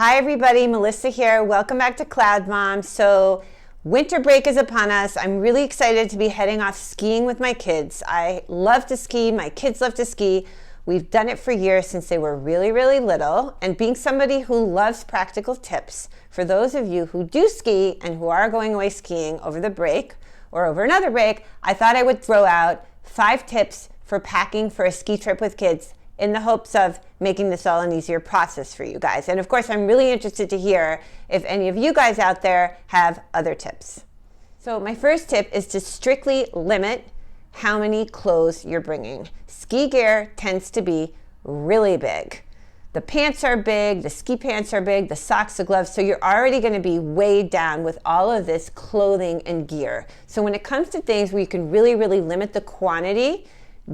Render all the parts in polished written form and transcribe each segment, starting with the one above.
Hi everybody, Melissa here. Welcome back to CloudMom. So winter break is upon us. I'm really excited to be heading off skiing with my kids. I love to ski. My kids love to ski. We've done it for years since they were really, really little. And being somebody who loves practical tips, for those of you who do ski and who are going away skiing over the break or over another break, I thought I would throw out 5 tips for packing for a ski trip with kids in the hopes of making this all an easier process for you guys. And of course, I'm really interested to hear if any of you guys out there have other tips. So my first tip is to strictly limit how many clothes you're bringing. Ski gear tends to be really big. The pants are big, the ski pants are big, the socks, the gloves, so you're already gonna be weighed down with all of this clothing and gear. So when it comes to things where you can really, really limit the quantity,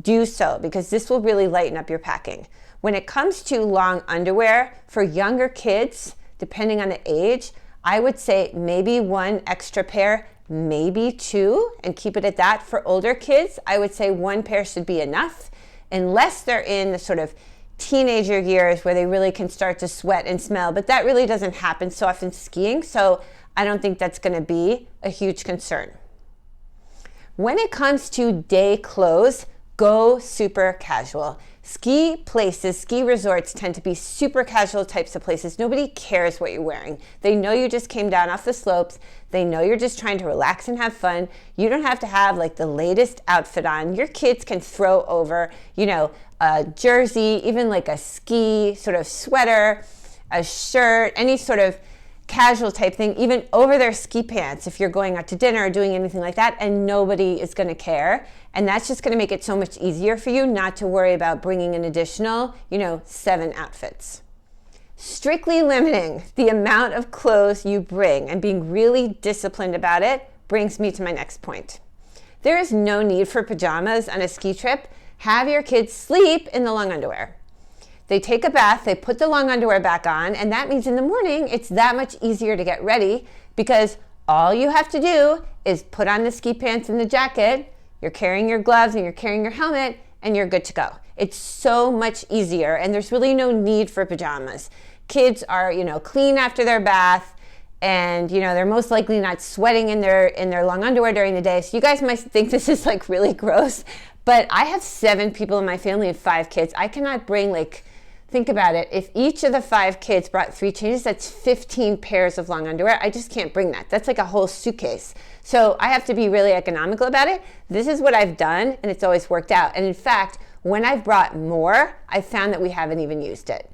do so, because this will really lighten up your packing. When it comes to long underwear for younger kids, depending on the age, I would say maybe 1 extra pair, maybe 2, and keep it at that. For older kids, I would say 1 pair should be enough, unless they're in the sort of teenager years where they really can start to sweat and smell, but that really doesn't happen so often skiing, so I don't think that's gonna be a huge concern. When it comes to day clothes, go super casual. Ski places, ski resorts tend to be super casual types of places. Nobody cares what you're wearing. They know you just came down off the slopes. They know you're just trying to relax and have fun. You don't have to have like the latest outfit on. Your kids can throw over, a jersey, even like a ski sort of sweater, a shirt, any sort of casual type thing, even over their ski pants if you're going out to dinner or doing anything like that, and nobody is going to care. And that's just going to make it so much easier for you not to worry about bringing an additional, 7 outfits. Strictly limiting the amount of clothes you bring and being really disciplined about it brings me to my next point. There is no need for pajamas on a ski trip. Have your kids sleep in the long underwear. They take a bath, they put the long underwear back on, and that means in the morning it's that much easier to get ready because all you have to do is put on the ski pants and the jacket, you're carrying your gloves and you're carrying your helmet, and you're good to go. It's so much easier, and there's really no need for pajamas. Kids are, clean after their bath, and they're most likely not sweating in their long underwear during the day. So you guys might think this is like really gross, but I have 7 people in my family and 5 kids. I cannot bring think about it. If each of the 5 kids brought 3 changes, that's 15 pairs of long underwear. I just can't bring that. That's like a whole suitcase. So I have to be really economical about it. This is what I've done, and it's always worked out. And in fact, when I've brought more, I found that we haven't even used it.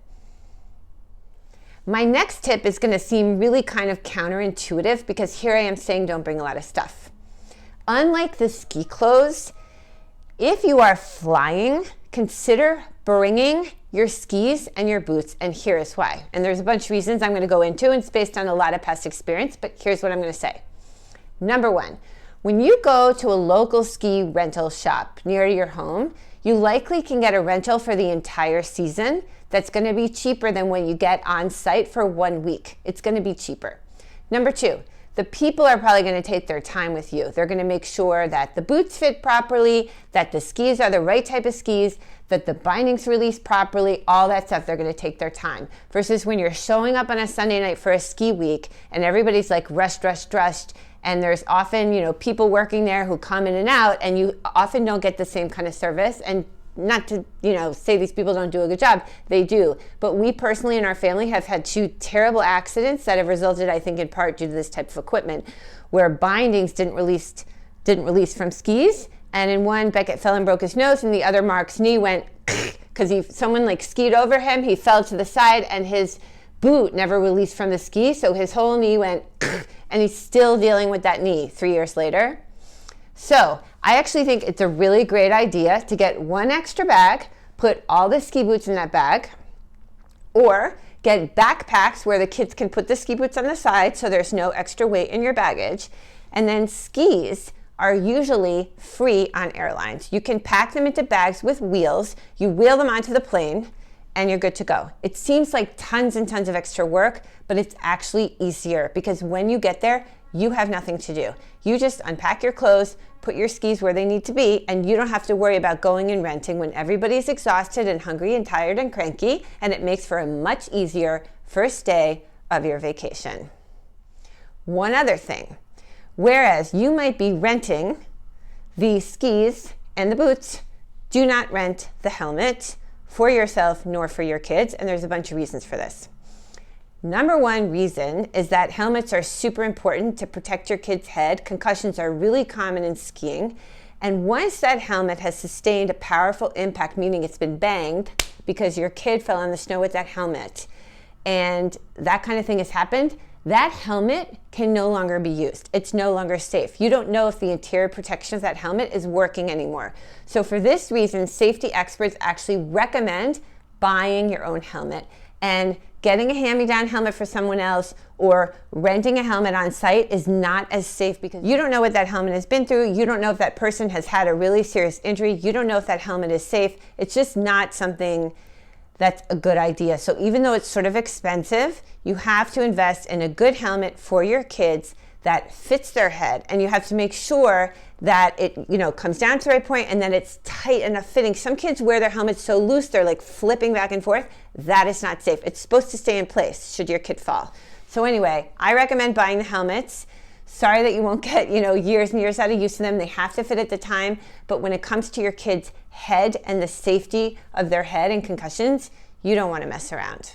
My next tip is going to seem really kind of counterintuitive because here I am saying don't bring a lot of stuff. Unlike the ski clothes, if you are flying, consider bringing your skis and your boots, and here is why. And there's a bunch of reasons I'm going to go into, and it's based on a lot of past experience, but here's what I'm going to say. Number 1, when you go to a local ski rental shop near your home, you likely can get a rental for the entire season that's going to be cheaper than when you get on site for 1 week. It's going to be cheaper. Number 2, the people are probably going to take their time with you. They're going to make sure that the boots fit properly, that the skis are the right type of skis, that the binding's released properly, all that stuff. They're going to take their time. Versus when you're showing up on a Sunday night for a ski week and everybody's like rushed, and there's often, people working there who come in and out, and you often don't get the same kind of service. And not to, say these people don't do a good job. They do. But we personally in our family have had 2 terrible accidents that have resulted, I think, in part due to this type of equipment, where bindings didn't release from skis. And in one, Beckett fell and broke his nose, and the other, Mark's knee went because someone skied over him. He fell to the side, and his boot never released from the ski, so his whole knee went and he's still dealing with that knee 3 years later. So I actually think it's a really great idea to get 1 extra bag, put all the ski boots in that bag, or get backpacks where the kids can put the ski boots on the side so there's no extra weight in your baggage. And then skis are usually free on airlines. You can pack them into bags with wheels, you wheel them onto the plane, and you're good to go. It seems like tons and tons of extra work, but it's actually easier because when you get there, you have nothing to do. You just unpack your clothes, put your skis where they need to be, and you don't have to worry about going and renting when everybody's exhausted and hungry and tired and cranky, and it makes for a much easier first day of your vacation. One other thing, whereas you might be renting the skis and the boots, do not rent the helmet for yourself nor for your kids, and there's a bunch of reasons for this. Number one reason is that helmets are super important to protect your kid's head. Concussions are really common in skiing, and once that helmet has sustained a powerful impact, meaning it's been banged because your kid fell on the snow with that helmet, and that kind of thing has happened, that helmet can no longer be used. It's no longer safe. You don't know if the interior protection of that helmet is working anymore. So for this reason, safety experts actually recommend buying your own helmet, and getting a hand-me-down helmet for someone else or renting a helmet on site is not as safe because you don't know what that helmet has been through. You don't know if that person has had a really serious injury. You don't know if that helmet is safe. It's just not something that's a good idea. So even though it's sort of expensive, you have to invest in a good helmet for your kids that fits their head, and you have to make sure that it, comes down to the right point and that it's tight enough fitting. Some kids wear their helmets so loose they're like flipping back and forth. That is not safe. It's supposed to stay in place should your kid fall. So anyway, I recommend buying the helmets. Sorry that you won't get, years and years out of use of them. They have to fit at the time. But when it comes to your kid's head and the safety of their head and concussions, you don't want to mess around.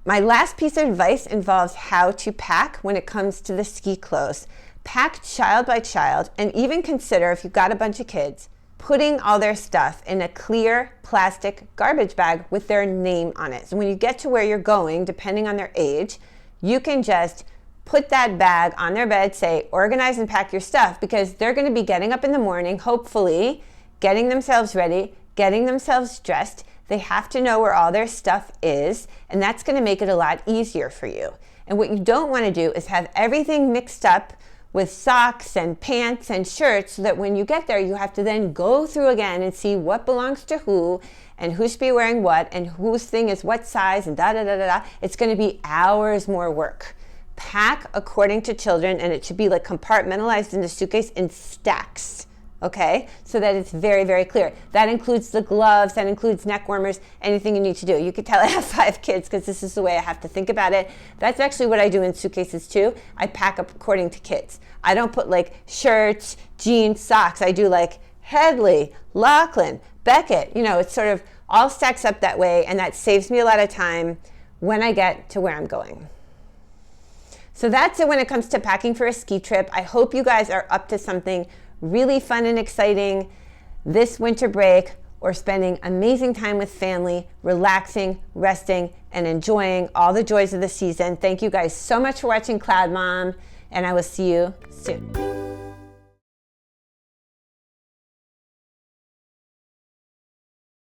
My last piece of advice involves how to pack when it comes to the ski clothes. Pack child by child, and even consider, if you've got a bunch of kids, putting all their stuff in a clear plastic garbage bag with their name on it. So when you get to where you're going, depending on their age, you can just put that bag on their bed, say, organize and pack your stuff, because they're going to be getting up in the morning, hopefully, getting themselves ready, getting themselves dressed. They have to know where all their stuff is, and that's going to make it a lot easier for you. And what you don't want to do is have everything mixed up with socks and pants and shirts, so that when you get there, you have to then go through again and see what belongs to who and who should be wearing what and whose thing is what size and da-da-da-da-da. It's going to be hours more work. Pack according to children, and it should be like compartmentalized in the suitcase in stacks. Okay, so that it's very, very clear. That includes the gloves, that includes neck warmers, anything you need to do. You could tell I have 5 kids because this is the way I have to think about it. That's actually what I do in suitcases too. I pack up according to kids. I don't put like shirts, jeans, socks. I do like Headley, Lachlan, Beckett. It sort of all stacks up that way, and that saves me a lot of time when I get to where I'm going. So that's it when it comes to packing for a ski trip. I hope you guys are up to something really fun and exciting this winter break, or spending amazing time with family, relaxing, resting, and enjoying all the joys of the season. Thank you guys so much for watching CloudMom, and I will see you soon.